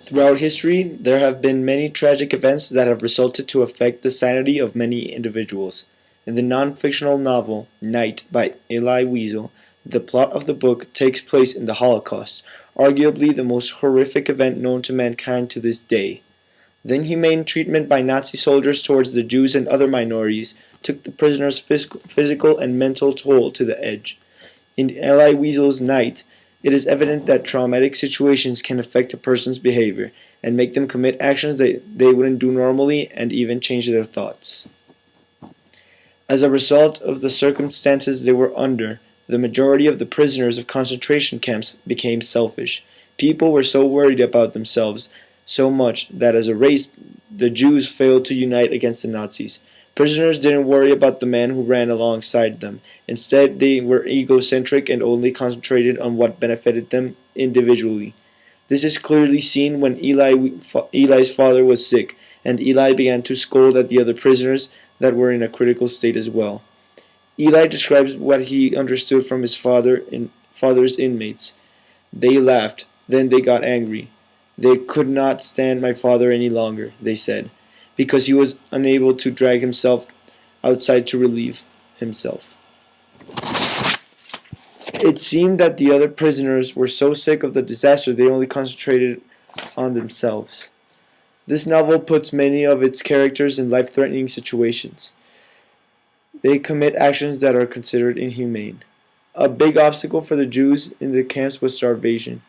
Throughout history, there have been many tragic events that have resulted to affect the sanity of many individuals. In the non-fictional novel Night by Elie Wiesel, the plot of the book takes place in the Holocaust, arguably the most horrific event known to mankind to this day. The inhumane treatment by Nazi soldiers towards the Jews and other minorities took the prisoners' physical and mental toll to the edge. In Elie Wiesel's Night, it is evident that traumatic situations can affect a person's behavior and make them commit actions that they wouldn't do normally and even change their thoughts. As a result of the circumstances they were under, the majority of the prisoners of concentration camps became selfish. People were so worried about themselves so much that as a race the Jews failed to unite against the Nazis. Prisoners didn't worry about the man who ran alongside them. Instead, they were egocentric and only concentrated on what benefited them individually. This is clearly seen when Eli's father was sick, and Eli began to scold at the other prisoners that were in a critical state as well. Eli describes what he understood from his father's inmates. They laughed, then they got angry. They could not stand my father any longer, they said, because he was unable to drag himself outside to relieve himself. It seemed that the other prisoners were so sick of the disaster they only concentrated on themselves. This novel puts many of its characters in life-threatening situations. They commit actions that are considered inhumane. A big obstacle for the Jews in the camps was starvation.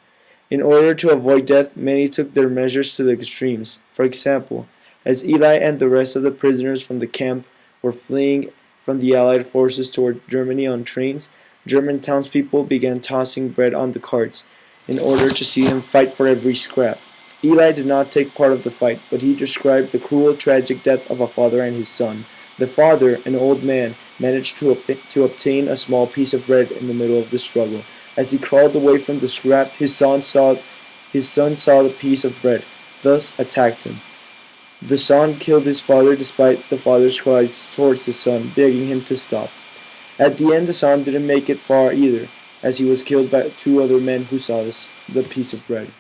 In order to avoid death, many took their measures to the extremes. For example, as Eli and the rest of the prisoners from the camp were fleeing from the Allied forces toward Germany on trains, German townspeople began tossing bread on the carts in order to see them fight for every scrap. Eli did not take part of the fight, but he described the cruel, tragic death of a father and his son. The father, an old man, managed to obtain a small piece of bread in the middle of the struggle. As he crawled away from the scrap, his son saw the piece of bread, thus attacked him. The son killed his father despite the father's cries towards his son, begging him to stop. At the end, the son didn't make it far either, as he was killed by two other men who saw the piece of bread.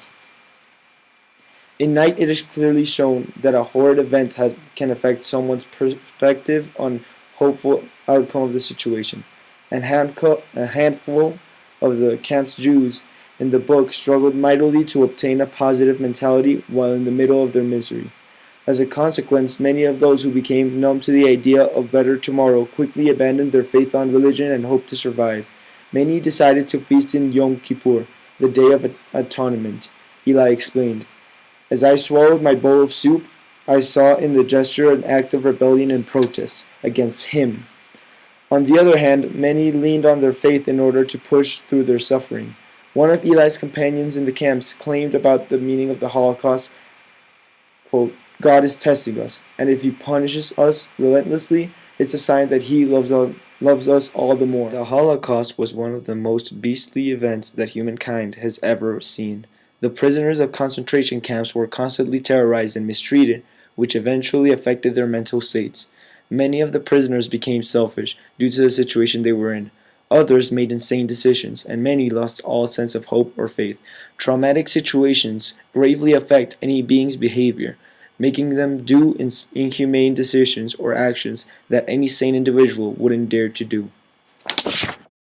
In Night, it is clearly shown that a horrid event can affect someone's perspective on hopeful outcome of the situation. A handful of the camp's Jews in the book struggled mightily to obtain a positive mentality while in the middle of their misery. As a consequence, many of those who became numb to the idea of better tomorrow quickly abandoned their faith on religion and hoped to survive. Many decided to feast in Yom Kippur, the Day of Atonement. Eli explained, "As I swallowed my bowl of soup, I saw in the gesture an act of rebellion and protest against him." On the other hand, many leaned on their faith in order to push through their suffering. One of Eli's companions in the camps claimed about the meaning of the Holocaust, quote, "God is testing us, and if he punishes us relentlessly, it's a sign that he loves us all the more." The Holocaust was one of the most beastly events that humankind has ever seen. The prisoners of concentration camps were constantly terrorized and mistreated, which eventually affected their mental states. Many of the prisoners became selfish due to the situation they were in. Others made insane decisions, and many lost all sense of hope or faith. Traumatic situations gravely affect any being's behavior, making them do inhumane decisions or actions that any sane individual wouldn't dare to do.